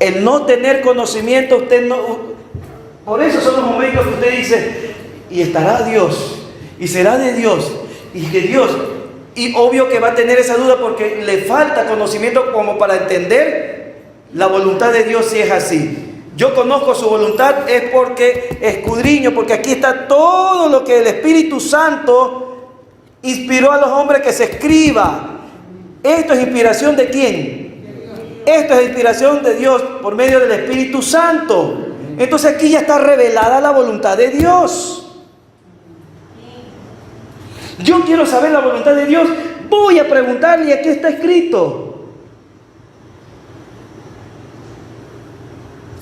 el no tener conocimiento, usted no... Por eso son los momentos que usted dice, y estará Dios, y será de Dios, y que Dios... Y obvio que va a tener esa duda porque le falta conocimiento como para entender la voluntad de Dios si es así. Yo conozco su voluntad es porque escudriño, porque aquí está todo lo que el Espíritu Santo inspiró a los hombres que se escriba. ¿Esto es inspiración de quién? Esto es inspiración de Dios por medio del Espíritu Santo. Entonces aquí ya está revelada la voluntad de Dios. Yo quiero saber la voluntad de Dios, voy a preguntarle, aquí está escrito.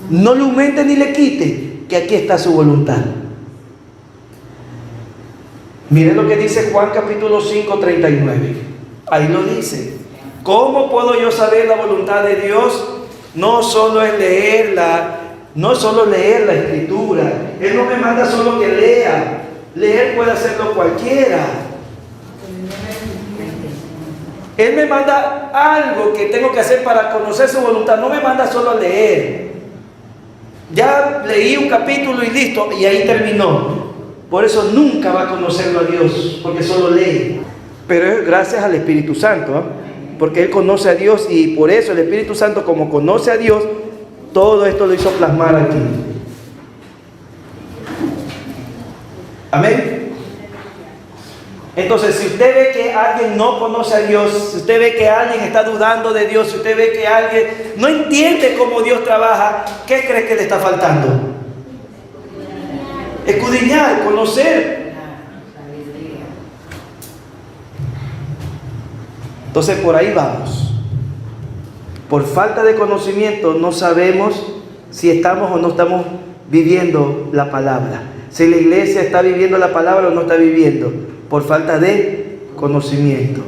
No le aumente ni le quite, que aquí está su voluntad. Miren lo que dice Juan capítulo 5, 39. Ahí lo dice. ¿Cómo puedo yo saber la voluntad de Dios? No solo es leerla, no solo leer la escritura. Él no me manda solo que lea. Leer puede hacerlo cualquiera. Él me manda algo que tengo que hacer para conocer su voluntad. No me manda solo a leer. Ya leí un capítulo y listo, y ahí terminó. Por eso nunca va a conocerlo a Dios, porque solo lee. Pero es gracias al Espíritu Santo, ¿eh? Porque Él conoce a Dios y por eso el Espíritu Santo, como conoce a Dios, todo esto lo hizo plasmar aquí. Amén. Entonces, si usted ve que alguien no conoce a Dios, si usted ve que alguien está dudando de Dios, si usted ve que alguien no entiende cómo Dios trabaja, ¿qué cree que le está faltando? Escudriñar, conocer. Entonces, por ahí vamos. Por falta de conocimiento no sabemos si estamos o no estamos viviendo la palabra. Si la iglesia está viviendo la palabra o no está viviendo. Por falta de conocimiento.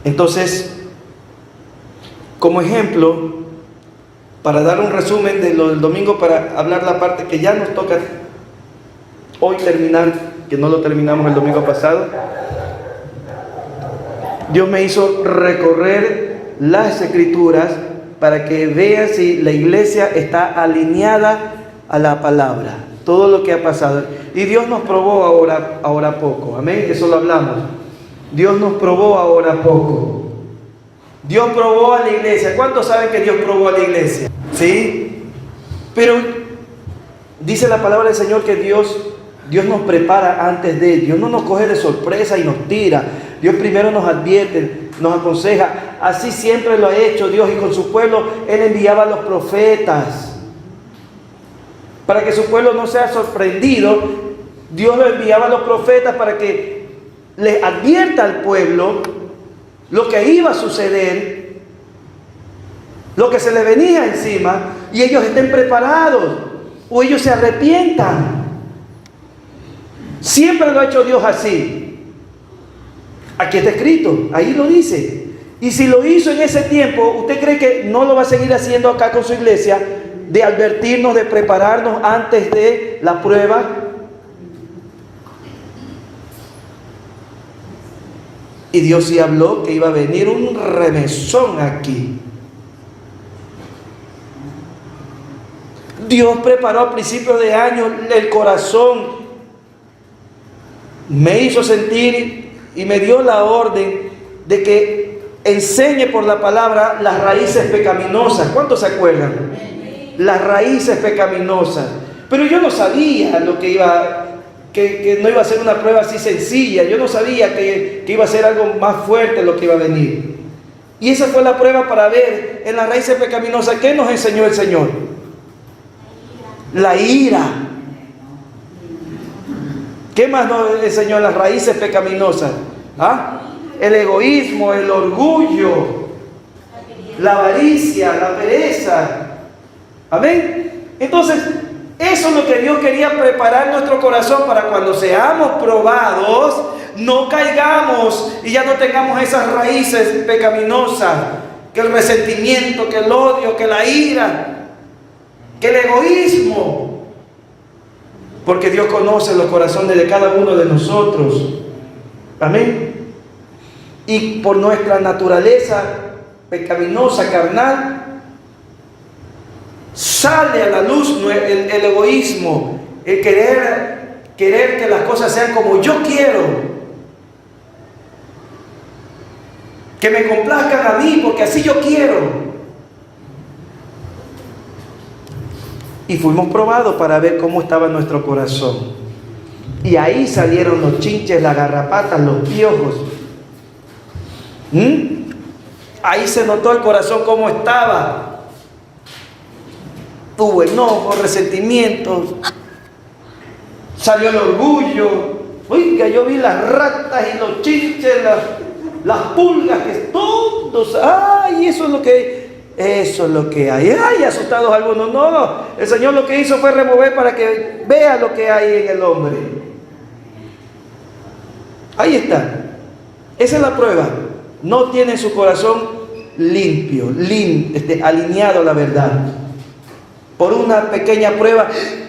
Entonces, como ejemplo, para dar un resumen de lo del domingo, para hablar la parte que ya nos toca hoy terminar, que no lo terminamos el domingo pasado, Dios me hizo recorrer las escrituras para que vean si la iglesia está alineada a la palabra. Todo lo que ha pasado. Y Dios nos probó ahora poco. Amén. Eso lo hablamos. Dios nos probó ahora poco. Dios probó a la iglesia. ¿Cuántos saben que Dios probó a la iglesia? ¿Sí? Pero dice la palabra del Señor que Dios nos prepara antes de. Dios no nos coge de sorpresa y nos tira. Dios primero nos advierte, nos aconseja. Así siempre lo ha hecho Dios. Y con su pueblo Él enviaba a los profetas. Para que su pueblo no sea sorprendido, Dios lo enviaba a los profetas para que les advierta al pueblo lo que iba a suceder, lo que se le venía encima, y ellos estén preparados o ellos se arrepientan. Siempre lo ha hecho Dios así. Aquí está escrito, ahí lo dice. Y si lo hizo en ese tiempo, ¿usted cree que no lo va a seguir haciendo acá con su iglesia? De advertirnos, de prepararnos antes de la prueba. Y Dios sí habló que iba a venir un remesón aquí. Dios preparó a principios de año el corazón. Me hizo sentir y me dio la orden de que enseñe por la palabra las raíces pecaminosas. ¿Cuántos se acuerdan? Las raíces pecaminosas. Pero yo no sabía lo que no iba a ser una prueba así sencilla. Yo no sabía que iba a ser algo más fuerte lo que iba a venir. Y esa fue la prueba para ver en las raíces pecaminosas. ¿Qué nos enseñó el Señor? La ira. ¿Qué más nos enseñó en las raíces pecaminosas? ¿Ah? El egoísmo, el orgullo, la avaricia, la pereza. Amén. Entonces, eso es lo que Dios quería preparar nuestro corazón para cuando seamos probados, no caigamos y ya no tengamos esas raíces pecaminosas, que el resentimiento, que el odio, que la ira, que el egoísmo. Porque Dios conoce los corazones de cada uno de nosotros. Amén. Y por nuestra naturaleza pecaminosa, carnal, sale a la luz el egoísmo, el querer que las cosas sean como yo quiero, que me complazcan a mí porque así yo quiero. Y fuimos probados para ver cómo estaba nuestro corazón. Y ahí salieron los chinches, las garrapatas, los piojos. Ahí se notó el corazón cómo estaba. Tuvo enojo, resentimientos. Salió el orgullo. Oiga, yo vi las ratas y los chinches, las pulgas, que todos. ¡Ay! Eso es lo que hay. ¡Ay! Asustados algunos. No, el Señor lo que hizo fue remover para que vea lo que hay en el hombre. Ahí está. Esa es la prueba. No tiene su corazón limpio, alineado a la verdad. Por una pequeña prueba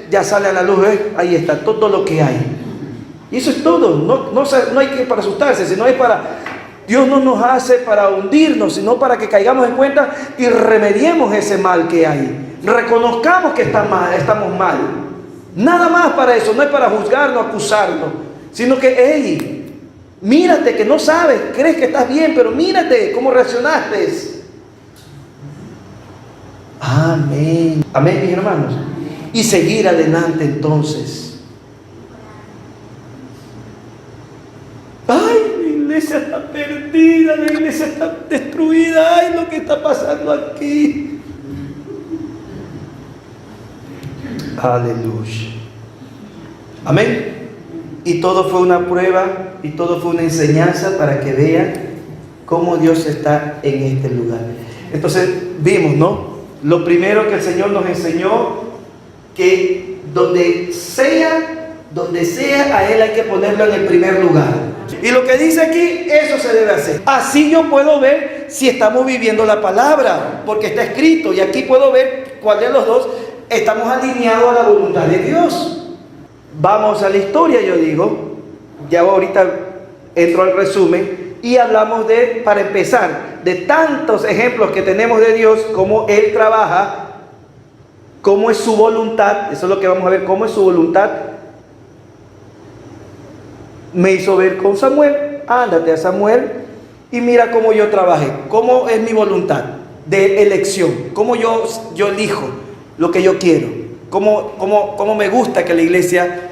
ya sale a la luz. Ahí está todo lo que hay. Y eso es todo. No hay que para asustarse, sino es para... Dios no nos hace para hundirnos, sino para que caigamos en cuenta y remediemos ese mal que hay. Reconozcamos que estamos mal. Nada más para eso, no es para juzgarnos, acusarnos, sino que, hey, mírate que no sabes, crees que estás bien, pero mírate cómo reaccionaste. Amén. Amén, mis hermanos. Y seguir adelante entonces. ¡Ay! La iglesia está perdida, la iglesia está destruida. ¡Ay, lo que está pasando aquí! Aleluya. Amén. Y todo fue una prueba y todo fue una enseñanza para que vean cómo Dios está en este lugar. Entonces vimos, ¿no? Lo primero que el Señor nos enseñó, que donde sea, a Él hay que ponerlo en el primer lugar. Y lo que dice aquí, eso se debe hacer. Así yo puedo ver si estamos viviendo la palabra, porque está escrito. Y aquí puedo ver cuál de los dos estamos alineados a la voluntad de Dios. Vamos a la historia, yo digo. Ya ahorita entro al resumen. Y hablamos para empezar, de tantos ejemplos que tenemos de Dios, cómo Él trabaja, cómo es su voluntad. Eso es lo que vamos a ver, cómo es su voluntad. Me hizo ver con Samuel. Ándate a Samuel y mira cómo yo trabajé, cómo es mi voluntad de elección, cómo yo elijo lo que yo quiero, cómo me gusta que la iglesia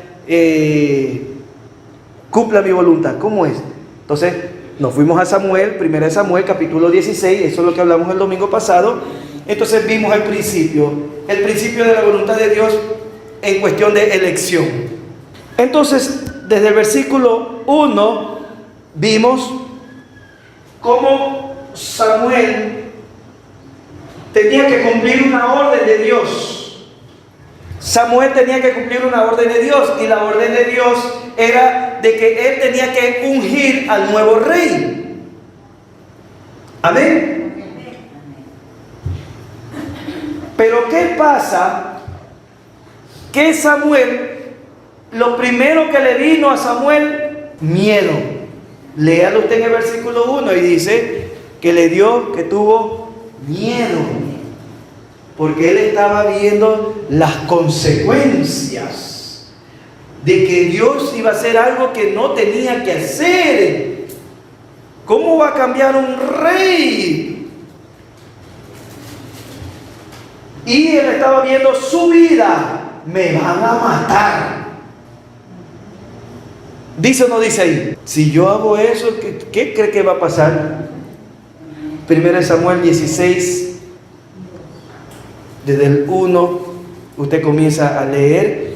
cumpla mi voluntad, cómo es. Entonces nos fuimos a Samuel, 1 Samuel capítulo 16, eso es lo que hablamos el domingo pasado. Entonces vimos el principio de la voluntad de Dios en cuestión de elección. Entonces, desde el versículo 1 vimos cómo Samuel tenía que cumplir una orden de Dios. Samuel tenía que cumplir una orden de Dios, y la orden de Dios era de que él tenía que ungir al nuevo rey. Amén. Pero ¿qué pasa? Que Samuel, lo primero que le vino a Samuel, miedo. Léalo usted en el versículo 1 y dice que tuvo miedo, porque él estaba viendo las consecuencias de que Dios iba a hacer algo que no tenía que hacer. ¿Cómo va a cambiar un rey? Y él estaba viendo su vida. Me van a matar. ¿Dice o no dice ahí? Si yo hago eso, ¿qué cree que va a pasar? 1 Samuel 16, desde el 1, usted comienza a leer.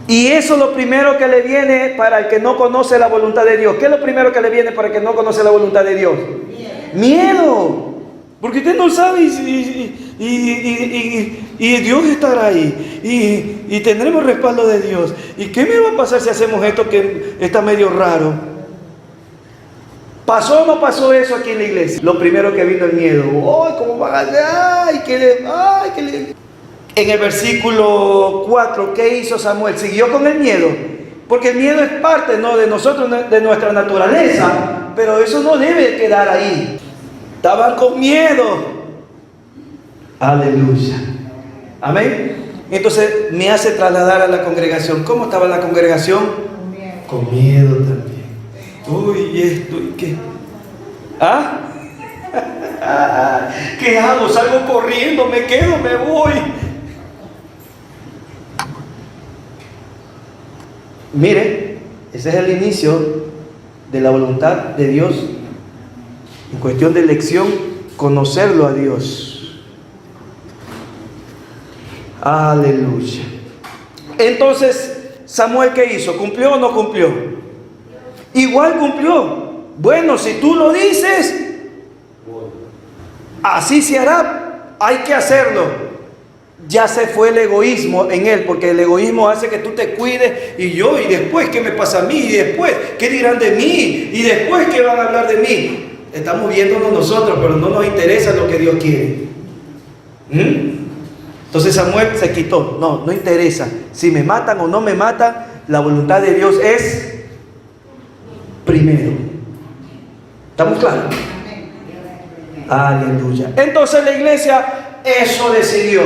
Y eso es lo primero que le viene para el que no conoce la voluntad de Dios. ¿Qué es lo primero que le viene para el que no conoce la voluntad de Dios? Miedo. Porque usted no sabe y Dios estará ahí. Y tendremos respaldo de Dios. ¿Y qué me va a pasar si hacemos esto que está medio raro? ¿Pasó o no pasó eso aquí en la iglesia? Lo primero que vino el miedo. ¡Ay, cómo va a hacer! ¡Ay, En el versículo 4, ¿qué hizo Samuel? Siguió con el miedo. Porque el miedo es parte, ¿no?, de nosotros, de nuestra naturaleza. Pero eso no debe quedar ahí. Estaban con miedo. Aleluya. Amén. Entonces me hace trasladar a la congregación. ¿Cómo estaba la congregación? Con miedo también. Uy, ¿y esto? ¿Y qué? ¿Ah? ¿Qué hago? Salgo corriendo, me quedo, me voy. Mire, ese es el inicio de la voluntad de Dios en cuestión de elección, conocerlo a Dios. Aleluya. Entonces, Samuel, ¿qué hizo? ¿Cumplió o no cumplió? Igual cumplió. Bueno, si tú lo dices, así se hará. Hay que hacerlo. Ya se fue el egoísmo en él, porque el egoísmo hace que tú te cuides, y después ¿qué me pasa a mí? Y después ¿qué dirán de mí? Y después ¿qué van a hablar de mí? Estamos viéndonos nosotros, pero no nos interesa lo que Dios quiere. Entonces Samuel se quitó. No interesa. Si me matan o no me matan, la voluntad de Dios es primero. ¿Estamos claros? Aleluya. Entonces la iglesia eso decidió.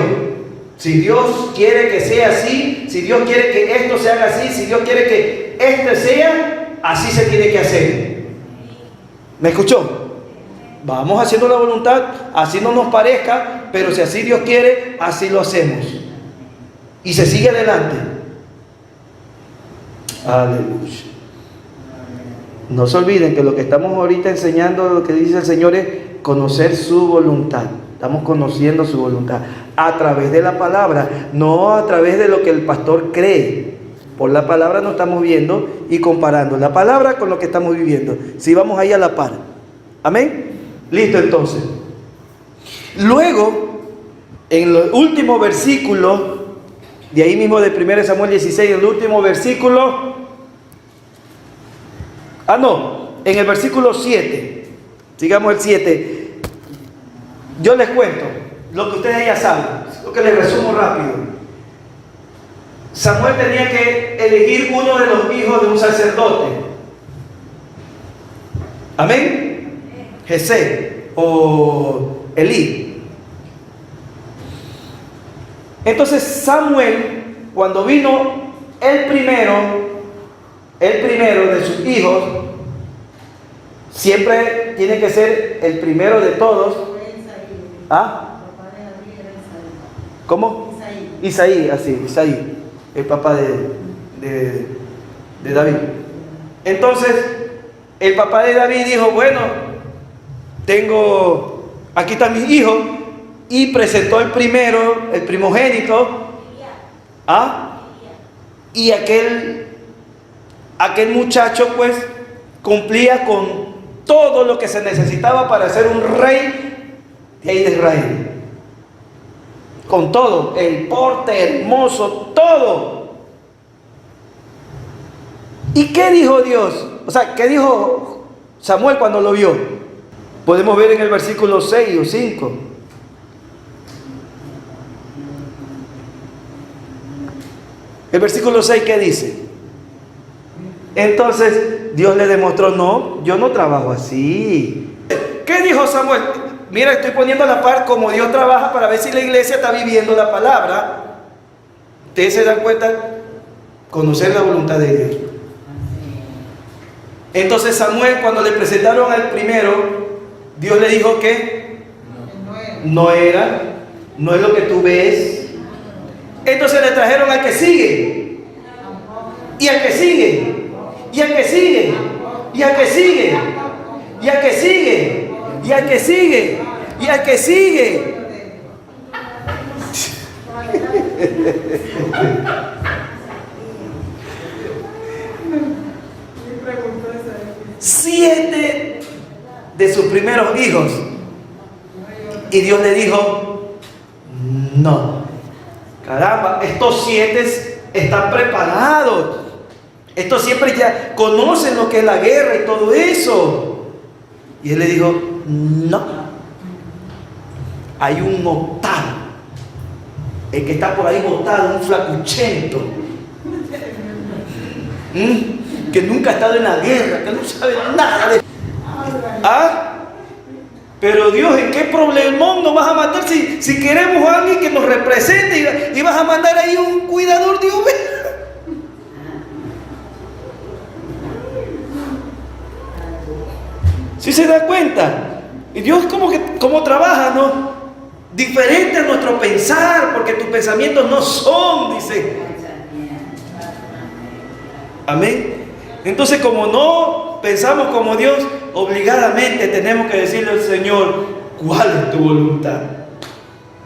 Si Dios quiere que sea así, si Dios quiere que esto se haga así, si Dios quiere que este sea, así se tiene que hacer. ¿Me escuchó? Vamos haciendo la voluntad, así no nos parezca, pero si así Dios quiere, así lo hacemos. Y se sigue adelante. Aleluya. No se olviden que lo que estamos ahorita enseñando, lo que dice el Señor, es conocer su voluntad. Estamos conociendo su voluntad a través de la palabra, no a través de lo que el pastor cree. Por la palabra nos estamos viendo y comparando la palabra con lo que estamos viviendo. Si vamos ahí a la par. Amén. Listo, entonces. Luego, en el último versículo, de ahí mismo de 1 Samuel 16, el último versículo. En el versículo 7. Sigamos el 7. Yo les cuento lo que ustedes ya saben, lo que les resumo rápido. Samuel tenía que elegir uno de los hijos de un sacerdote. Amén. Jesé o Elí. Entonces Samuel, cuando vino el primero de sus hijos, siempre tiene que ser el primero de todos. ¿Ah? ¿Cómo? Isaí, así, Isaí, el papá de David. Entonces, el papá de David dijo, bueno, aquí está mi hijo, y presentó el primogénito, y aquel muchacho pues cumplía con todo lo que se necesitaba para ser un rey de ahí de Israel, con todo, el porte hermoso, todo. ¿Y qué dijo Dios? O sea, ¿qué dijo Samuel cuando lo vio? Podemos ver en el versículo 6 o 5. El versículo 6, ¿qué dice? Entonces Dios le demostró, no, yo no trabajo así. ¿Qué dijo Samuel? Mira, estoy poniendo a la par como Dios trabaja para ver si la iglesia está viviendo la palabra. Ustedes se dan cuenta, conocer la voluntad de Dios. Entonces Samuel, cuando le presentaron al primero, Dios le dijo que no es lo que tú ves. Entonces le trajeron al que sigue, y al que sigue, y al que sigue, y al que sigue, y al que sigue, y al que sigue, y al que sigue. 7 de sus primeros hijos. Y Dios le dijo, no. Caramba, estos 7 están preparados. Estos siempre ya conocen lo que es la guerra y todo eso. Y él le dijo, no. Hay un octavo. El que está por ahí botado, un flacuchento. Que nunca ha estado en la guerra, que no sabe nada de... Pero Dios, ¿en qué problemón nos vas a mandar si queremos a alguien que nos represente y vas a mandar ahí un cuidador de ovejas? ¿Sí se da cuenta? Y Dios como trabaja, ¿no? Diferente a nuestro pensar, porque tus pensamientos no son, dice. Amén. Entonces, como no pensamos como Dios, obligadamente tenemos que decirle al Señor, ¿cuál es tu voluntad?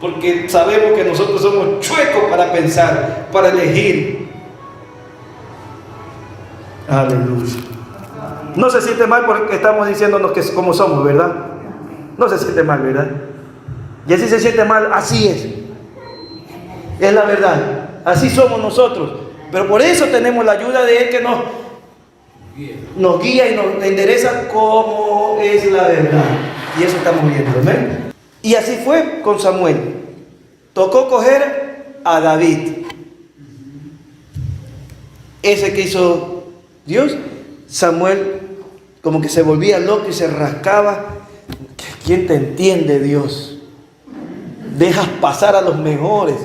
Porque sabemos que nosotros somos chuecos para pensar, para elegir. Aleluya. No se siente mal porque estamos diciéndonos que como somos, ¿verdad? No se siente mal, ¿verdad? Y así se siente mal, así es. Es la verdad. Así somos nosotros. Pero por eso tenemos la ayuda de Él que nos guía y nos endereza cómo es la verdad. Y eso estamos viendo, ¿ven? Y así fue con Samuel. Tocó coger a David. Ese que hizo Dios. Samuel como que se volvía loco y se rascaba. ¿Quién te entiende, Dios? Dejas pasar a los mejores.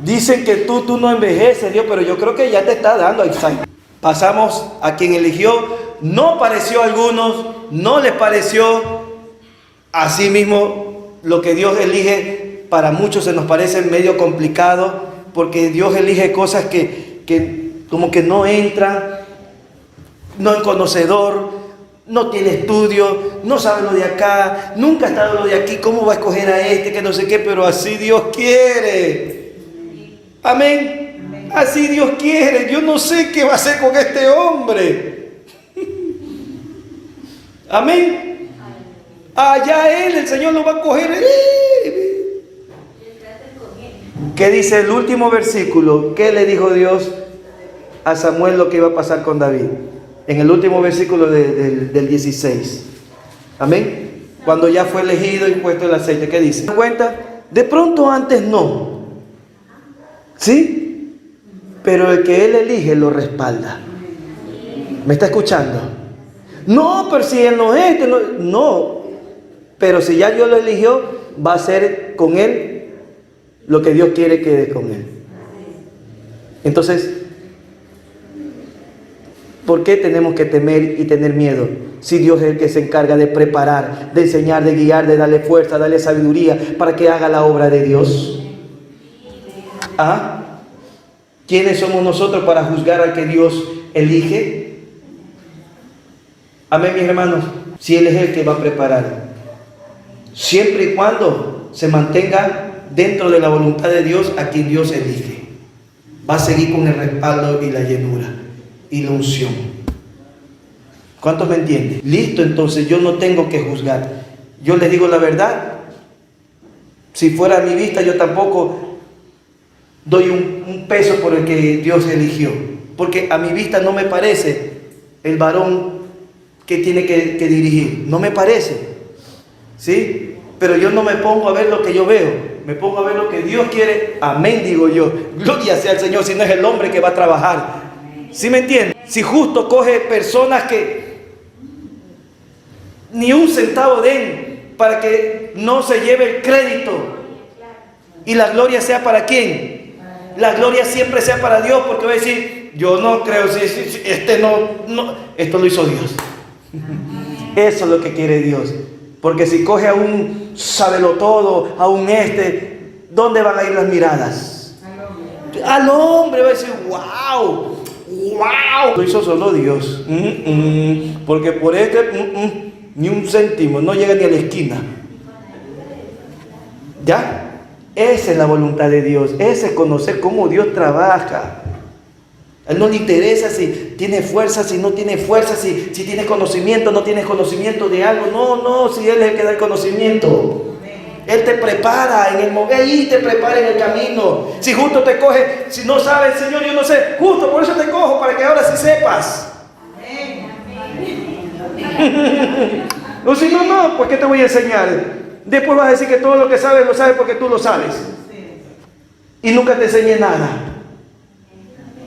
Dicen que tú no envejeces, Dios, pero yo creo que ya te está dando Alzheimer. Pasamos a quien eligió, no pareció a algunos, no les pareció. Así mismo, lo que Dios elige para muchos se nos parece medio complicado, porque Dios elige cosas que como que no entran, no es conocedor, no tiene estudio, no sabe lo de acá, nunca ha estado lo de aquí, ¿cómo va a escoger a este que no sé qué? Pero así Dios quiere. Amén. Así Dios quiere. Yo no sé qué va a hacer con este hombre. Amén. Allá el Señor lo va a coger. ¿Qué dice el último versículo? ¿Qué le dijo Dios a Samuel lo que iba a pasar con David? En el último versículo del 16. Amén. Cuando ya fue elegido y puesto el aceite, ¿qué dice? ¿Se dan cuenta? De pronto antes no. ¿Sí? Pero el que Él elige lo respalda. ¿Me está escuchando? No, pero si Él no es, no. Pero si ya Dios lo eligió, va a hacer con Él lo que Dios quiere que dé con Él. Entonces, ¿por qué tenemos que temer y tener miedo? Si Dios es el que se encarga de preparar, de enseñar, de guiar, de darle fuerza, darle sabiduría para que haga la obra de Dios. ¿Ah? ¿Quiénes somos nosotros para juzgar al que Dios elige? Amén, mis hermanos. Si Él es el que va a preparar, siempre y cuando se mantenga dentro de la voluntad de Dios a quien Dios elige, va a seguir con el respaldo y la llenura y la unción. ¿Cuántos me entienden? Listo, entonces yo no tengo que juzgar. Yo les digo la verdad. Si fuera a mi vista, yo tampoco doy un peso por el que Dios eligió, porque a mi vista no me parece el varón que tiene que dirigir. No me parece, ¿sí? Pero yo no me pongo a ver lo que yo veo, me pongo a ver lo que Dios quiere. Amén, digo yo. Gloria sea al Señor, si no es el hombre que va a trabajar. ¿Sí me entienden? Si justo coge personas que ni un centavo den para que no se lleve el crédito y la gloria sea para quién. La gloria siempre sea para Dios, porque va a decir, yo no creo, si esto lo hizo Dios. Eso es lo que quiere Dios. Porque si coge a un sabelotodo, a un ¿dónde van a ir las miradas? Al hombre va a decir, wow, wow. Lo hizo solo Dios. Porque por ni un céntimo, no llega ni a la esquina. ¿Ya? Esa es la voluntad de Dios. Ese es conocer cómo Dios trabaja. A Él no le interesa si tiene fuerza, si no tiene fuerza, si tiene conocimiento, no tiene conocimiento de algo. No, si Él es el que da el conocimiento. Él te prepara en el momento, ahí te prepara en el camino. Si justo te coge, si no sabes, Señor, yo no sé, justo por eso te cojo, para que ahora sí sepas. No, si no, pues ¿qué te voy a enseñar? Después vas a decir que todo lo que sabes lo sabes porque tú lo sabes. Y nunca te enseñé nada.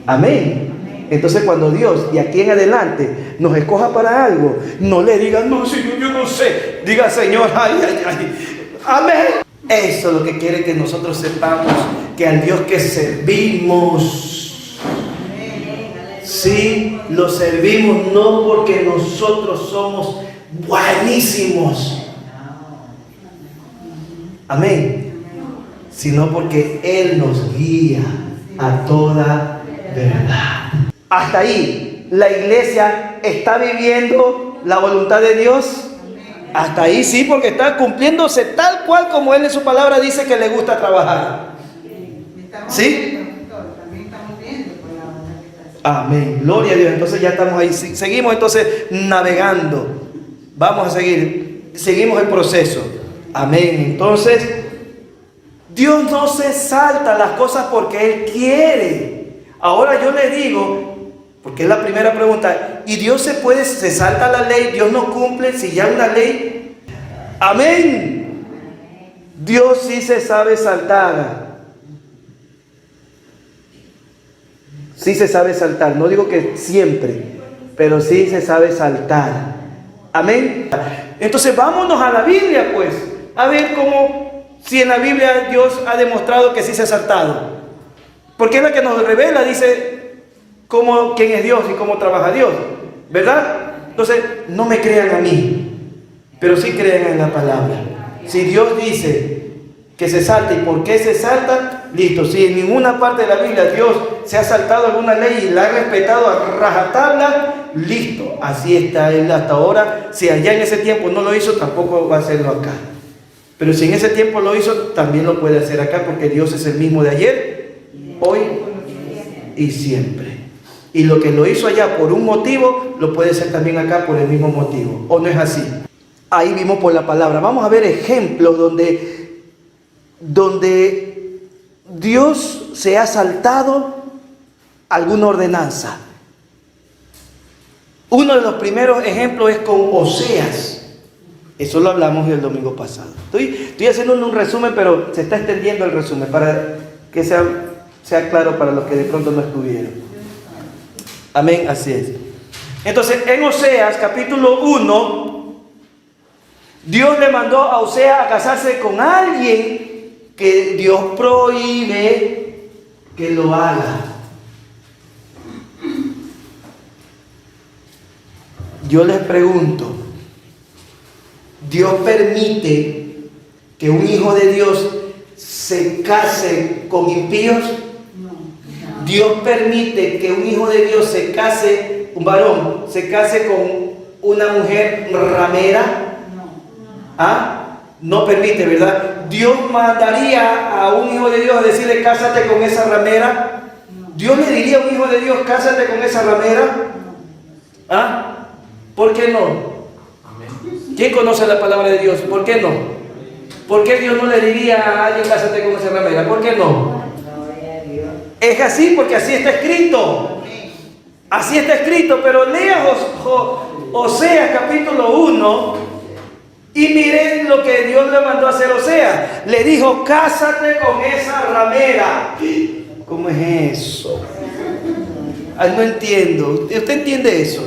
Amén. Entonces cuando Dios de aquí en adelante nos escoja para algo, no le digan, no, Señor, yo no sé. Diga, Señor, ay, ay, ay. Amén. Eso es lo que quiere que nosotros sepamos, que al Dios que servimos, sí, lo servimos no porque nosotros somos buenísimos. Amén. Sino porque Él nos guía a toda verdad. Hasta ahí, la iglesia está viviendo la voluntad de Dios. Hasta ahí sí, porque está cumpliéndose tal cual como Él en su palabra dice que le gusta trabajar. ¿Sí? Amén. Gloria a Dios. Entonces ya estamos ahí. Seguimos entonces navegando. Vamos a seguir. Seguimos el proceso. Amén. Entonces, Dios no se salta las cosas porque Él quiere. Ahora yo le digo, porque es la primera pregunta, ¿y Dios se salta la ley? ¿Dios no cumple si ya una ley? Amén. Dios sí se sabe saltar. Sí se sabe saltar. No digo que siempre, pero sí se sabe saltar. Amén. Entonces vámonos a la Biblia, pues, a ver cómo, si en la Biblia Dios ha demostrado que sí se ha saltado. Porque es la que nos revela, dice, cómo, quién es Dios y cómo trabaja Dios, ¿verdad? Entonces, no me crean a mí, pero sí crean en la palabra. Si Dios dice que se salta y por qué se salta, listo. Si en ninguna parte de la Biblia Dios se ha saltado alguna ley y la ha respetado a rajatabla, listo. Así está Él hasta ahora. Si allá en ese tiempo no lo hizo, tampoco va a hacerlo acá. Pero si en ese tiempo lo hizo, también lo puede hacer acá, porque Dios es el mismo de ayer, hoy y siempre. Y lo que lo hizo allá por un motivo, lo puede hacer también acá por el mismo motivo. ¿O no es así? Ahí vimos por la palabra. Vamos a ver ejemplos donde Dios se ha saltado alguna ordenanza. Uno de los primeros ejemplos es con Oseas. Eso lo hablamos el domingo pasado. Estoy haciendo un resumen, pero se está extendiendo el resumen para que sea claro para los que de pronto no estuvieron. Amén, así es. Entonces, en Oseas, capítulo 1, Dios le mandó a Oseas a casarse con alguien que Dios prohíbe que lo haga. Yo les pregunto, ¿Dios permite que un hijo de Dios se case con impíos? ¿Dios permite que un hijo de Dios se case, un varón, se case con una mujer ramera? ¿Ah? No permite, ¿verdad? ¿Dios mandaría a un hijo de Dios a decirle, cásate con esa ramera? ¿Dios le diría a un hijo de Dios, cásate con esa ramera? ¿Ah? ¿Por qué no? ¿Quién conoce la palabra de Dios? ¿Por qué no? ¿Por qué Dios no le diría a alguien, cásate con esa ramera? ¿Por qué no? Es así, porque así está escrito. Así está escrito, pero lea Oseas capítulo 1 y miren lo que Dios le mandó a hacer a Oseas. Le dijo, cásate con esa ramera. ¿Cómo es eso? Ay, no entiendo. ¿Usted entiende eso?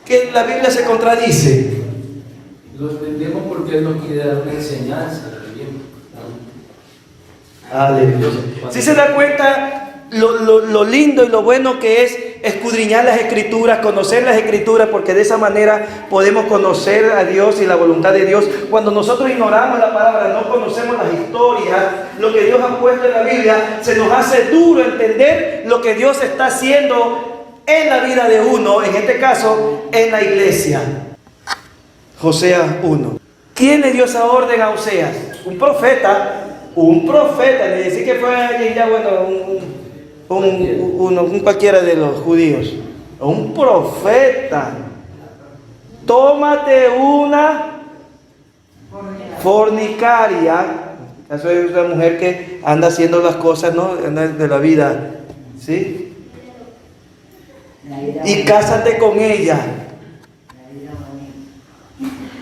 Que la Biblia se contradice. Lo entendemos porque Él nos quiere dar una enseñanza. Aleluya. Si se da cuenta lo lindo y lo bueno que es escudriñar las Escrituras, conocer las Escrituras, porque de esa manera podemos conocer a Dios y la voluntad de Dios. Cuando nosotros ignoramos la palabra, no conocemos las historias, lo que Dios ha puesto en la Biblia, se nos hace duro entender lo que Dios está haciendo en la vida de uno, en este caso, en la iglesia. Oseas 1. ¿Quién le dio esa orden a Oseas? Un profeta, le decía que fue allí ya, bueno, un cualquiera de los judíos. Un profeta. Tómate una fornicaria. Eso es una mujer que anda haciendo las cosas, ¿no?, de la vida, ¿sí? Y cásate con ella.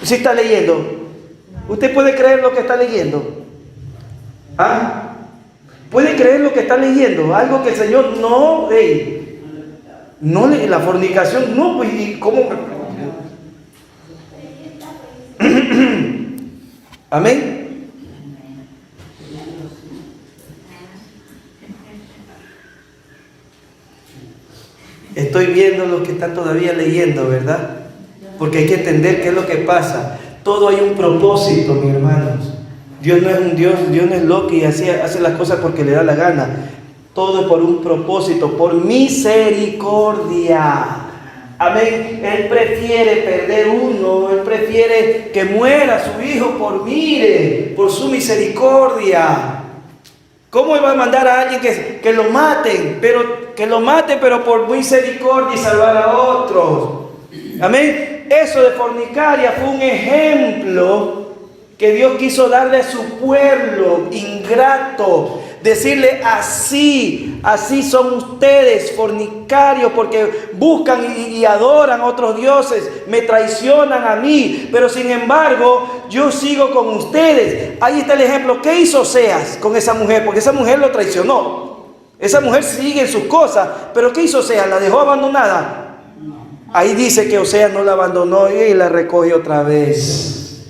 ¿Sí está leyendo? ¿Usted puede creer lo que está leyendo? ¿Ah? ¿Puede creer lo que está leyendo? Algo que el Señor no, la fornicación, no, pues, ¿y cómo? Amén. Estoy viendo los que están todavía leyendo, ¿verdad? Porque hay que entender qué es lo que pasa. Todo hay un propósito, mis hermanos. Dios no es un Dios no es loco y hace las cosas porque le da la gana. Todo es por un propósito, por misericordia. Amén. Él prefiere perder uno, Él prefiere que muera su hijo por su misericordia. ¿Cómo Él va a mandar a alguien que lo maten? Pero por misericordia y salvar a otros. Amén. Eso de fornicaria fue un ejemplo que Dios quiso darle a su pueblo ingrato. Decirle así son ustedes, fornicarios, porque buscan y adoran a otros dioses, me traicionan a mí, pero sin embargo yo sigo con ustedes. Ahí está el ejemplo. ¿Qué hizo Oseas con esa mujer? Porque esa mujer lo traicionó. Esa mujer sigue en sus cosas, pero ¿qué hizo Oseas? ¿La dejó abandonada? Ahí dice que Oseas no la abandonó y la recogió otra vez.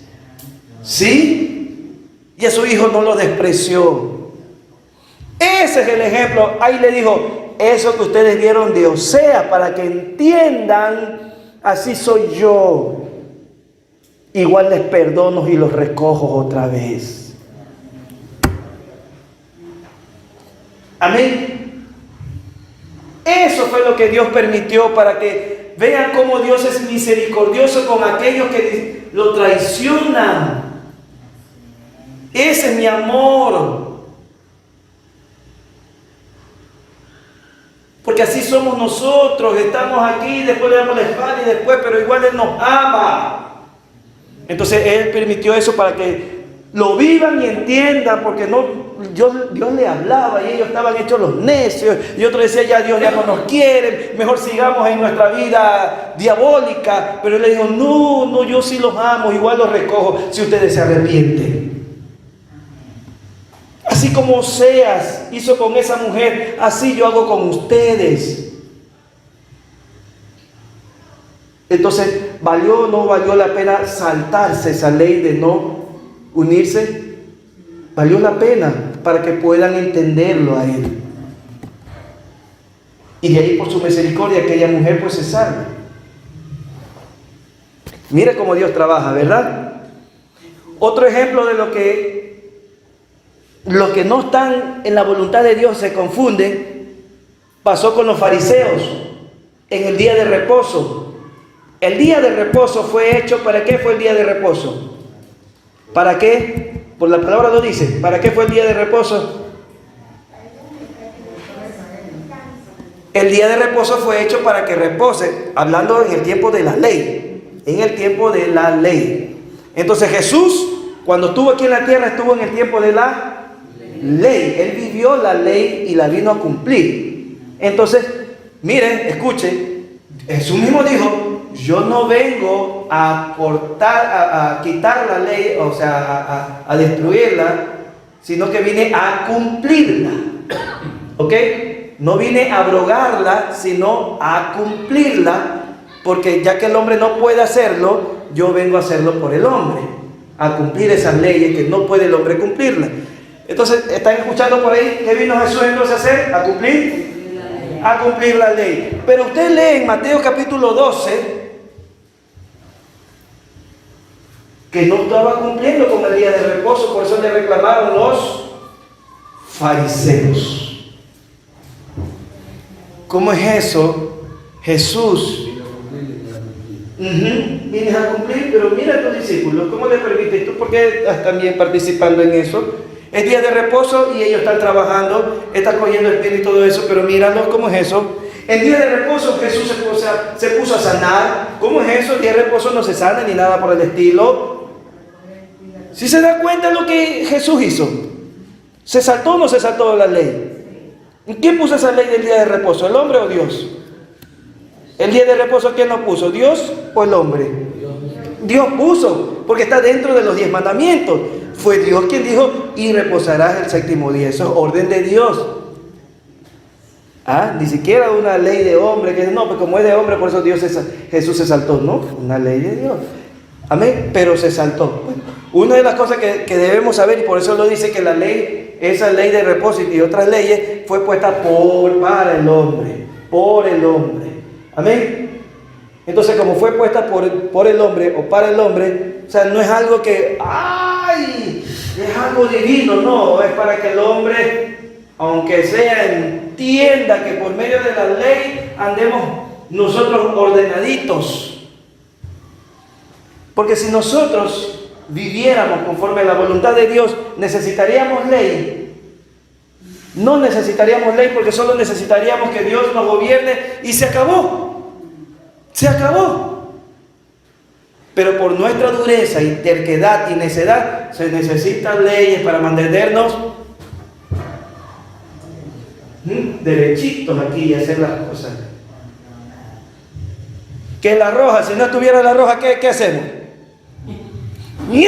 ¿Sí? Y a su hijo no lo despreció. Ese es el ejemplo. Ahí le dijo, eso que ustedes vieron de Oseas, para que entiendan, así soy yo. Igual les perdono y los recojo otra vez. Amén. Eso fue lo que Dios permitió, para que vean cómo Dios es misericordioso con aquellos que lo traicionan. Ese es mi amor. Porque así somos nosotros, estamos aquí, después le damos la espalda y después, pero igual Él nos ama. Entonces Él permitió eso para que lo vivan y entiendan, porque Dios le hablaba y ellos estaban hechos los necios, y otros decían, ya Dios ya no nos quiere, mejor sigamos en nuestra vida diabólica. Pero Él le dijo, no, yo sí los amo, igual los recojo si ustedes se arrepienten. Así como Oseas hizo con esa mujer, así yo hago con ustedes. Entonces, ¿valió o no valió la pena saltarse esa ley de no unirse? Valió la pena para que puedan entenderlo a Él. Y de ahí, por su misericordia, aquella mujer pues se salve. Mira cómo Dios trabaja, ¿verdad? Otro ejemplo de lo que los que no están en la voluntad de Dios se confunden, pasó con los fariseos en el día de reposo. El día de reposo fue hecho, ¿para qué fue el día de reposo? ¿Para qué? Por la palabra lo dice, ¿para qué fue el día de reposo? El día de reposo fue hecho para que repose, hablando en el tiempo de la ley, en el tiempo de la ley. Entonces Jesús, cuando estuvo aquí en la tierra, estuvo en el tiempo de la ley. Él vivió la ley y la vino a cumplir. Entonces, miren, escuchen, Jesús mismo dijo, yo no vengo a cortar, a quitar la ley, o sea, a destruirla, sino que vine a cumplirla. ¿Ok? No vine a abrogarla, sino a cumplirla, porque ya que el hombre no puede hacerlo, yo vengo a hacerlo por el hombre, a cumplir esas leyes que no puede el hombre cumplirlas. Entonces, ¿están escuchando por ahí qué vino Jesús entonces a hacer? ¿A cumplir? A cumplir la ley. Pero usted lee en Mateo capítulo 12 que no estaba cumpliendo con el día de reposo, por eso le reclamaron los fariseos. ¿Cómo es eso? Jesús vienes a cumplir, pero mira a tus discípulos, ¿cómo le permites tú? ¿Por qué estás también participando en eso? Es día de reposo y ellos están trabajando, están cogiendo el pie y todo eso, pero míralos, ¿cómo es eso? El día de reposo Jesús se puso a sanar. ¿Cómo es eso? El día de reposo no se sana ni nada por el estilo. ¿Sí se da cuenta de lo que Jesús hizo? ¿Se saltó o no se saltó la ley? ¿Quién puso esa ley del día de reposo? ¿El hombre o Dios? ¿El día de reposo quién lo puso? ¿Dios o el hombre? Dios puso, porque está dentro de los 10 mandamientos. Fue Dios quien dijo, y reposarás el séptimo día. Eso es orden de Dios. Ni siquiera una ley de hombre, que no, pues como es de hombre, por eso Jesús se saltó. No, una ley de Dios. Amén, pero se saltó. Una de las cosas que debemos saber, y por eso lo dice que la ley, esa ley de reposo y otras leyes, fue puesta para el hombre. Por el hombre. Amén. Entonces, como fue puesta por el hombre o para el hombre, o sea, no es algo que, ¡ay! Es algo divino, no, es para que el hombre, aunque sea entienda que por medio de la ley andemos nosotros ordenaditos. Porque si nosotros viviéramos conforme a la voluntad de Dios, ¿necesitaríamos ley? No necesitaríamos ley, porque solo necesitaríamos que Dios nos gobierne y se acabó. Se acabó. Pero por nuestra dureza y terquedad y necedad se necesitan leyes para mantenernos derechitos aquí y hacer las cosas. Que la roja, si no estuviera la roja, ¿qué hacemos? Y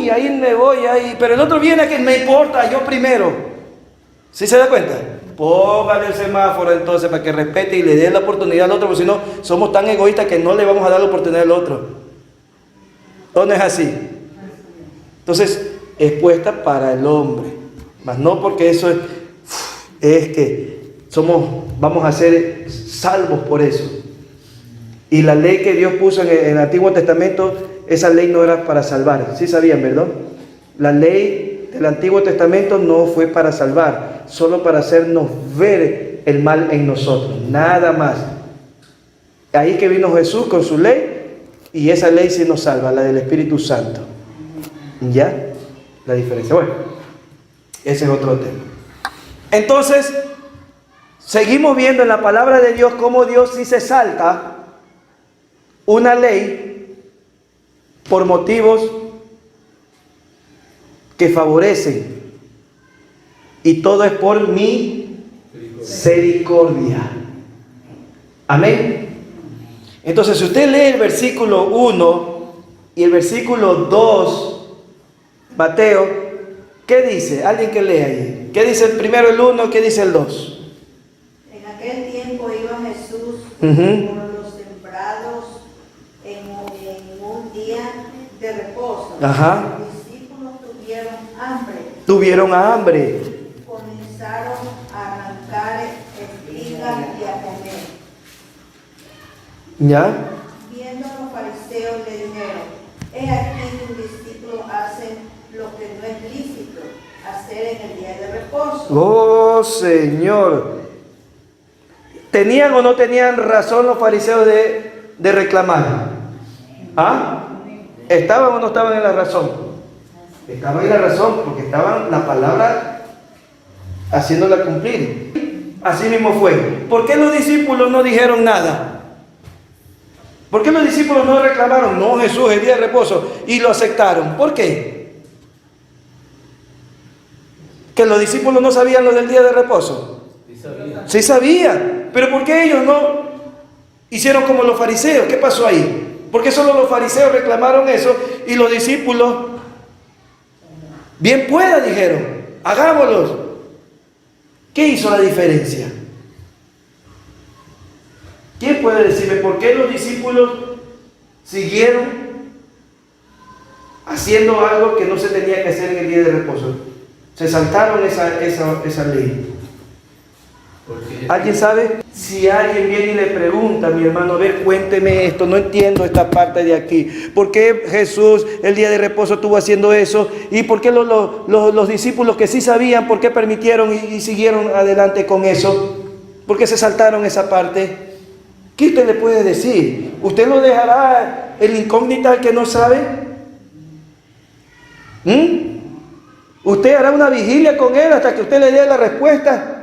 ahí me voy, ahí. Pero el otro viene, que me importa, yo primero. ¿Sí se da cuenta? Póngale el semáforo entonces para que respete y le dé la oportunidad al otro, porque si no, somos tan egoístas que no le vamos a dar la oportunidad al otro. ¿O no es así? Entonces, es puesta para el hombre, mas no porque eso es que vamos a ser salvos por eso. Y la ley que Dios puso en el Antiguo Testamento, esa ley no era para salvar. ¿Sí sabían, verdad? La ley del Antiguo Testamento no fue para salvar, solo para hacernos ver el mal en nosotros, nada más. Ahí que vino Jesús con su ley, y esa ley sí nos salva, la del Espíritu Santo. ¿Ya? La diferencia. Bueno, ese es otro tema. Entonces, seguimos viendo en la palabra de Dios cómo Dios sí se salta una ley por motivos que favorecen, y todo es por misericordia. Amén. Entonces, si usted lee el versículo 1 y el versículo 2, Mateo, ¿qué dice? Alguien que lea ahí. ¿Qué dice el primero, el 1? ¿Qué dice el 2? En aquel tiempo iba Jesús por los sembrados en un día de reposo. Ajá. Los discípulos tuvieron hambre. Tuvieron hambre. Comenzaron a arrancar espigas y a comer. ¿Ya? Viendo a los fariseos le dijeron: he aquí tus discípulos hacen lo que no es lícito hacer en el día de reposo. Oh, Señor. ¿Tenían o no tenían razón los fariseos de reclamar? ¿Estaban o no estaban en la razón? Estaban en la razón, porque estaban la palabra haciéndola cumplir. Así mismo fue. ¿Por qué los discípulos no dijeron nada? ¿Por qué los discípulos no reclamaron? No, Jesús, el día de reposo, y lo aceptaron? ¿Por qué? ¿Que los discípulos no sabían lo del día de reposo? Sí sabían. ¿Pero por qué ellos no hicieron como los fariseos? ¿Qué pasó ahí? ¿Por qué solo los fariseos reclamaron eso y los discípulos, bien pueda, dijeron, hagámoslos? ¿Qué hizo la diferencia? ¿Quién puede decirme por qué los discípulos siguieron haciendo algo que no se tenía que hacer en el día de reposo? Se saltaron esa ley. ¿Alguien sabe? Si alguien viene y le pregunta, mi hermano, a ver, cuénteme esto, no entiendo esta parte de aquí. ¿Por qué Jesús el día de reposo estuvo haciendo eso? ¿Y por qué los discípulos que sí sabían, por qué permitieron y siguieron adelante con eso? ¿Por qué se saltaron esa parte? ¿Qué usted le puede decir? ¿Usted lo dejará el incógnita al que no sabe? ¿Usted hará una vigilia con él hasta que usted le dé la respuesta?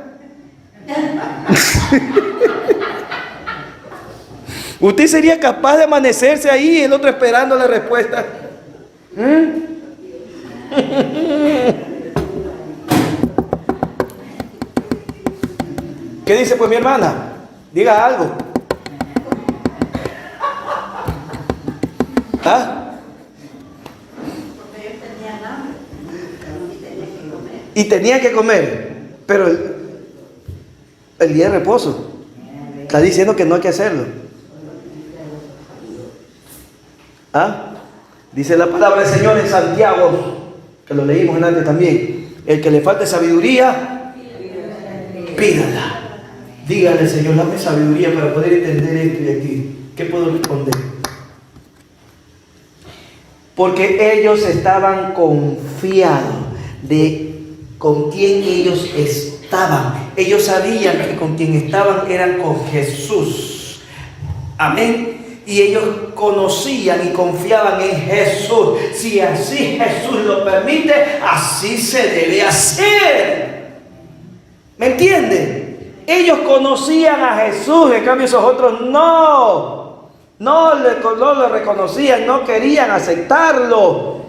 ¿Usted sería capaz de amanecerse ahí y el otro esperando la respuesta? ¿Qué dice pues mi hermana? Diga algo. Porque ellos tenían hambre. Y tenían que comer, pero el día de reposo. Está diciendo que no hay que hacerlo. ¿Ah? Dice la palabra del Señor en Santiago, que lo leímos antes también. El que le falte sabiduría, pídala. Dígale, Señor, dame sabiduría para poder entender esto y aquí. ¿Qué puedo responder? Porque ellos estaban confiados de con quién ellos estaban. Ellos sabían que con quien estaban eran con Jesús. Amén. Y ellos conocían y confiaban en Jesús. Si así Jesús lo permite, así se debe hacer. ¿Me entienden? Ellos conocían a Jesús, en cambio esos otros no lo reconocían, no querían aceptarlo.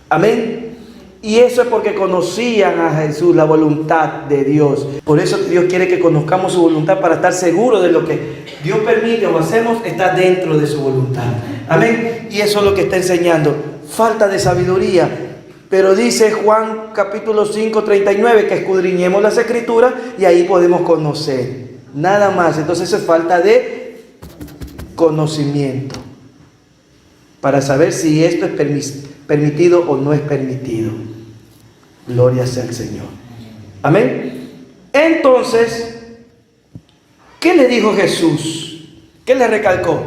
Amén. Y eso es porque conocían a Jesús, la voluntad de Dios. Por eso Dios quiere que conozcamos su voluntad, para estar seguros de lo que Dios permite o hacemos, está dentro de su voluntad. Amén. Y eso es lo que está enseñando. Falta de sabiduría. Pero dice Juan capítulo 5, 39, que escudriñemos las escrituras y ahí podemos conocer. Nada más. Entonces eso es falta de conocimiento, para saber si esto es permitido o no es permitido. Gloria sea al Señor. Amén. Entonces, ¿qué le dijo Jesús? ¿Qué le recalcó?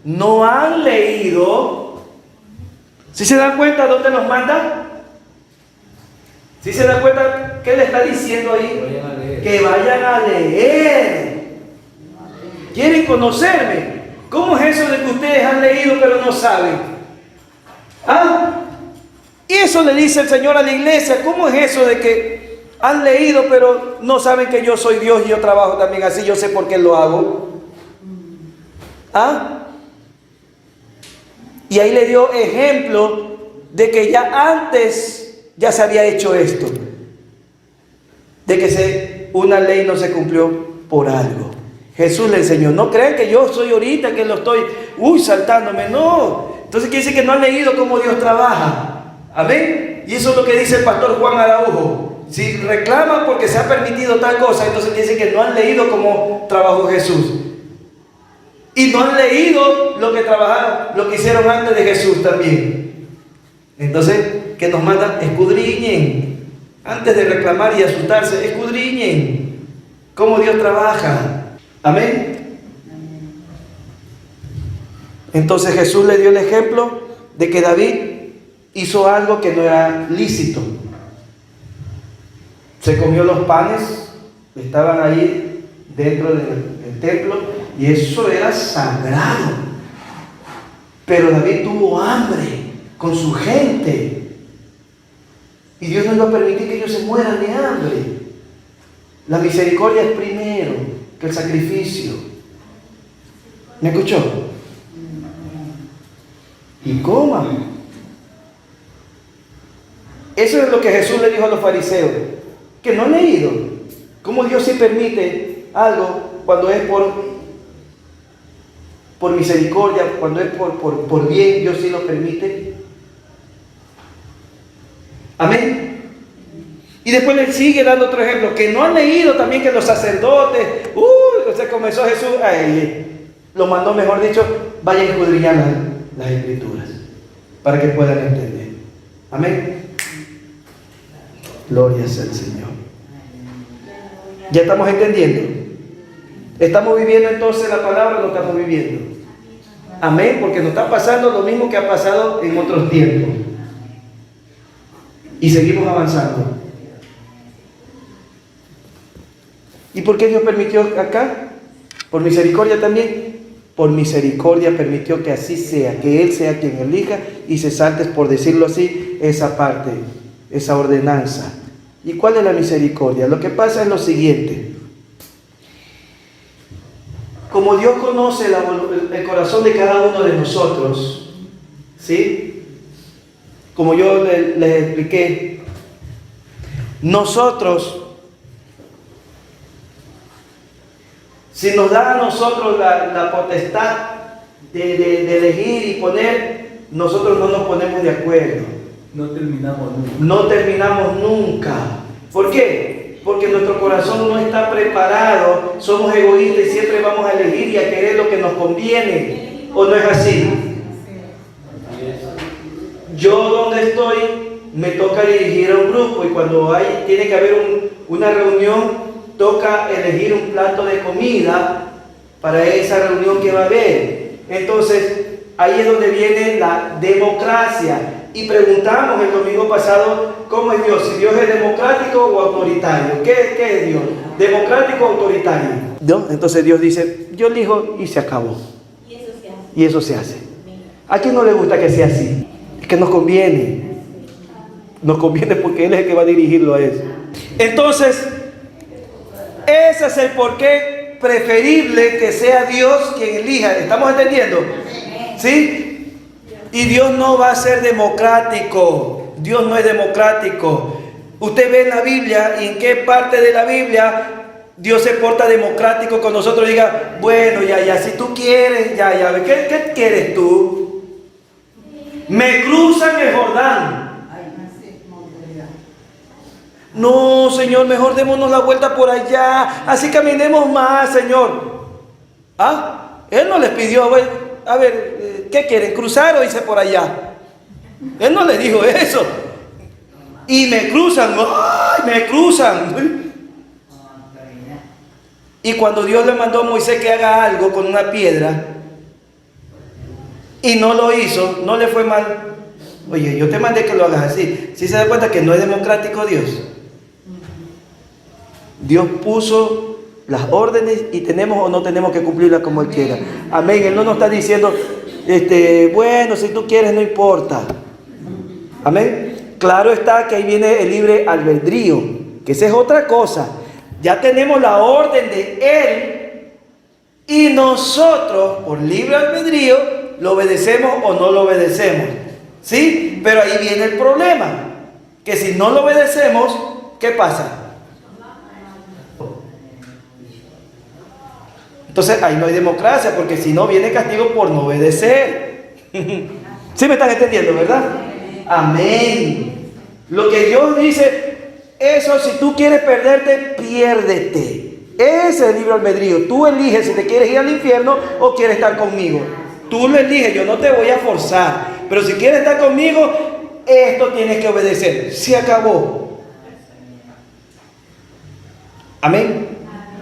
No han leído. ¿Sí se dan cuenta dónde nos manda? ¿Sí se dan cuenta qué le está diciendo ahí? Que vayan a leer. ¿Quieren conocerme? ¿Cómo es eso de que ustedes han leído pero no saben? ¿Ah? Y eso le dice el Señor a la iglesia. ¿Cómo es eso de que han leído pero no saben que yo soy Dios y yo trabajo también así? Yo sé por qué lo hago. ¿Ah? Y ahí le dio ejemplo de que ya antes ya se había hecho esto, de que una ley no se cumplió por algo. Jesús le enseñó. No crean que yo soy ahorita que lo estoy saltándome, no. Entonces quiere decir que no han leído cómo Dios trabaja. Amén. Y eso es lo que dice el pastor Juan Araujo. Si reclaman porque se ha permitido tal cosa, entonces quiere decir que no han leído cómo trabajó Jesús. Y no han leído lo que trabajaron, lo que hicieron antes de Jesús también. Entonces, que nos mandan, escudriñen. Antes de reclamar y asustarse, escudriñen cómo Dios trabaja. Amén. Entonces Jesús le dio el ejemplo de que David hizo algo que no era lícito. Se comió los panes, estaban ahí dentro del templo, y eso era sagrado. Pero David tuvo hambre con su gente. Y Dios no iba a permitir que ellos se mueran de hambre. La misericordia es primero que el sacrificio. ¿Me escuchó? Y coman. Eso es lo que Jesús le dijo a los fariseos, que no han leído cómo Dios sí permite algo cuando es por misericordia, cuando es por bien, Dios sí lo permite. Amén. Y después le sigue dando otro ejemplo, que no han leído también que los sacerdotes, se comenzó Jesús, lo mandó, mejor dicho, vayan a escudriñar las escrituras, para que puedan entender. Amén. Gloria sea al Señor. ¿Ya estamos entendiendo? ¿Estamos viviendo entonces la palabra o no estamos viviendo? Amén, porque nos está pasando lo mismo que ha pasado en otros tiempos. Y seguimos avanzando. ¿Y por qué Dios permitió acá? Por misericordia también. Por misericordia permitió que así sea, que Él sea quien elija y se salte, por decirlo así, esa parte, esa ordenanza. ¿Y cuál es la misericordia? Lo que pasa es lo siguiente. Como Dios conoce el corazón de cada uno de nosotros, ¿sí? Como yo les expliqué, nosotros, si nos da a nosotros la potestad de elegir y poner, nosotros no nos ponemos de acuerdo. No terminamos nunca. No terminamos nunca. ¿Por qué? Porque nuestro corazón no está preparado, somos egoístas y siempre vamos a elegir y a querer lo que nos conviene. ¿O no es así? Yo donde estoy me toca dirigir a un grupo y cuando tiene que haber una reunión, toca elegir un plato de comida para esa reunión que va a haber. Entonces, ahí es donde viene la democracia. Y preguntamos el domingo pasado, ¿cómo es Dios? Si Dios es democrático o autoritario. ¿Qué es Dios? ¿Democrático o autoritario? ¿No? Entonces Dios dice, yo elijo y se acabó. Y eso se hace. ¿A quién no le gusta que sea así? Es que nos conviene. Nos conviene porque Él es el que va a dirigirlo a eso. Entonces, ese es el porqué preferible que sea Dios quien elija. ¿Estamos entendiendo? ¿Sí? Y Dios no va a ser democrático. Dios no es democrático. Usted ve en la Biblia, y en qué parte de la Biblia Dios se porta democrático con nosotros. Diga, bueno, ya, si tú quieres, ya, ¿qué quieres tú? Me cruzan el Jordán. No, Señor, mejor démonos la vuelta por allá, así caminemos más, Señor. Él no les pidió, a ver, ¿qué quieren? ¿Cruzar o irse por allá? Él no les dijo eso. Y me cruzan, ¡ay! Me cruzan. Y cuando Dios le mandó a Moisés que haga algo con una piedra y no lo hizo, no le fue mal. Oye, yo te mandé que lo hagas así. ¿Sí se da cuenta que no es democrático Dios? Dios puso las órdenes y tenemos o no tenemos que cumplirlas como Él quiera. Amén. Él no nos está diciendo, bueno, si tú quieres no importa. Amén. Claro está que ahí viene el libre albedrío, que esa es otra cosa. Ya tenemos la orden de Él y nosotros por libre albedrío lo obedecemos o no lo obedecemos. ¿Sí? Pero ahí viene el problema, que si no lo obedecemos, ¿qué pasa? Entonces ahí no hay democracia, porque si no viene castigo por no obedecer. ¿Sí me están entendiendo, verdad? Amén. Lo que Dios dice, eso si tú quieres perderte, piérdete. Ese es el libre albedrío. Tú eliges si te quieres ir al infierno o quieres estar conmigo. Tú lo eliges, yo no te voy a forzar. Pero si quieres estar conmigo, esto tienes que obedecer. Se acabó. Amén.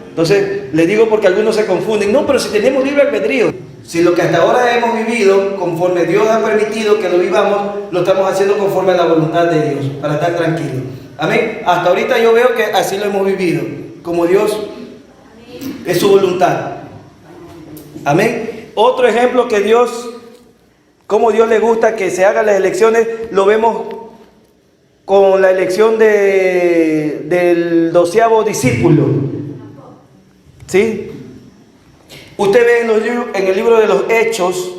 Entonces, les digo porque algunos se confunden. No, pero si tenemos libre albedrío. Si lo que hasta ahora hemos vivido, conforme Dios ha permitido que lo vivamos, lo estamos haciendo conforme a la voluntad de Dios, para estar tranquilos. Amén. Hasta ahorita yo veo que así lo hemos vivido, como Dios es su voluntad. Amén. Otro ejemplo que Dios, como Dios le gusta que se hagan las elecciones, lo vemos con la elección del 12º discípulo. ¿Sí? Usted ve en el libro de los Hechos,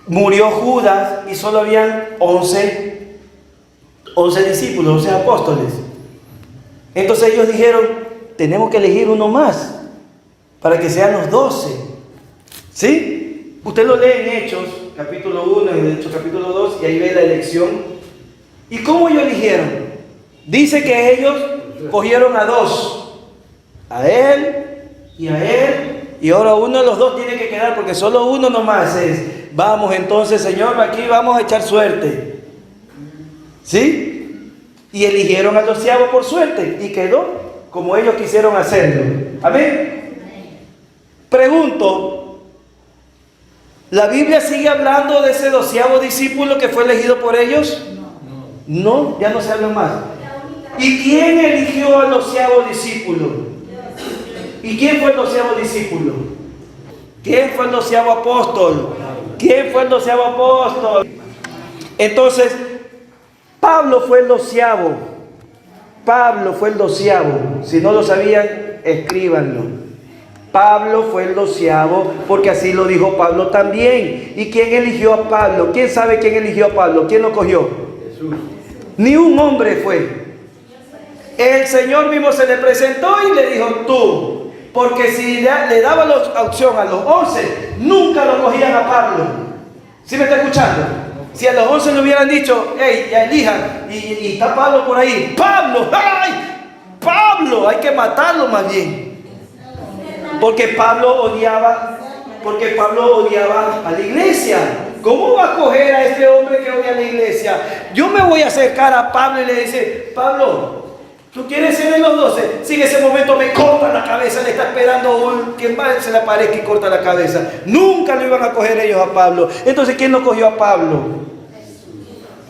murió Judas y solo habían 11 discípulos, 11 apóstoles. Entonces ellos dijeron, tenemos que elegir uno más para que sean los 12. ¿Sí? Usted lo lee en Hechos, capítulo 1, en Hechos capítulo 2, y ahí ve la elección. ¿Y cómo ellos eligieron? Dice que ellos cogieron a 2. A él, y ahora uno de los dos tiene que quedar, porque solo uno nomás es. Vamos entonces, Señor, aquí vamos a echar suerte. ¿Sí? Y eligieron al 12º por suerte, y quedó como ellos quisieron hacerlo. Amén. Pregunto, ¿la Biblia sigue hablando de ese 12º discípulo que fue elegido por ellos? No, ya no se habla más. ¿Y quién eligió al 12º discípulo? ¿Y quién fue el 12º discípulo? ¿Quién fue el 12º apóstol? ¿Quién fue el 12º apóstol? Entonces, Pablo fue el 12º. Pablo fue el 12º. Si no lo sabían, escríbanlo. Pablo fue el 12º, porque así lo dijo Pablo también. ¿Y quién eligió a Pablo? ¿Quién sabe quién eligió a Pablo? ¿Quién lo cogió? Jesús. Ni un hombre fue. El Señor mismo se le presentó y le dijo, tú. Porque si le daba la opción a los 11, nunca lo cogían a Pablo. ¿Sí me está escuchando? Si a los 11 le hubieran dicho, hey, ya elijan, y está Pablo por ahí, Pablo, ¡ay! Pablo, hay que matarlo más bien. Porque Pablo odiaba a la iglesia. ¿Cómo va a coger a este hombre que odia a la iglesia? Yo me voy a acercar a Pablo y le dice, Pablo, ¿tú quieres ser de los 12? Si en ese momento me corta la cabeza, le está esperando quien más se le aparezca y corta la cabeza. Nunca lo iban a coger ellos a Pablo. Entonces, ¿quién lo cogió a Pablo?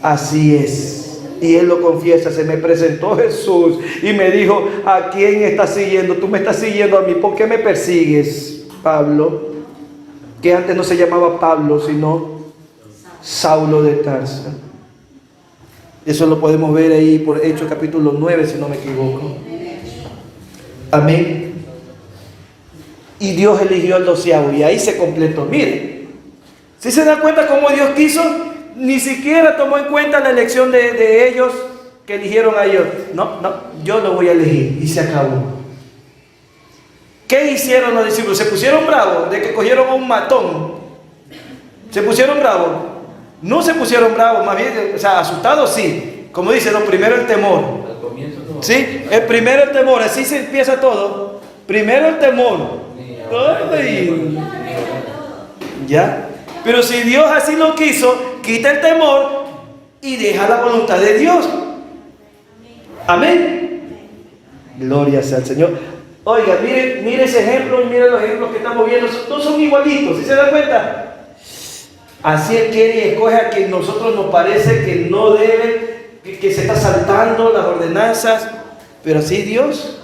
Así es. Y él lo confiesa, se me presentó Jesús y me dijo, ¿a quién estás siguiendo? Tú me estás siguiendo a mí, ¿por qué me persigues, Pablo? Que antes no se llamaba Pablo, sino Saulo de Tarso. Eso lo podemos ver ahí por Hechos capítulo 9, si no me equivoco. Amén. Y Dios eligió al 12º y ahí se completó. Mire, si se da cuenta cómo Dios quiso, ni siquiera tomó en cuenta la elección de ellos que eligieron a ellos. No, yo lo voy a elegir y se acabó. ¿Qué hicieron los discípulos? Se pusieron bravos de que cogieron a un matón. Se pusieron bravos. No se pusieron bravos, más bien, o sea, asustados sí. Como dice, lo primero el temor. Al comienzo no. Sí, el primero el temor, así se empieza todo. Primero el temor. Ay. ¿Ya? Pero si Dios así lo quiso, quita el temor y deja la voluntad de Dios. Amén. Gloria sea al Señor. Oiga, mire ese ejemplo y mire los ejemplos que estamos viendo. Todos son igualitos, ¿sí se dan cuenta? Así Él quiere y escoge a quien nosotros nos parece que no debe, que se está saltando las ordenanzas, pero así Dios,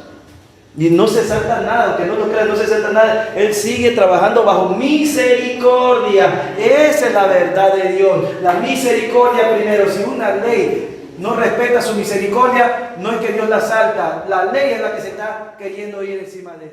y no se salta nada, aunque no lo crean, no se salta nada. Él sigue trabajando bajo misericordia. Esa es la verdad de Dios, la misericordia primero. Si una ley no respeta su misericordia, no es que Dios la salta, la ley es la que se está queriendo ir encima de él.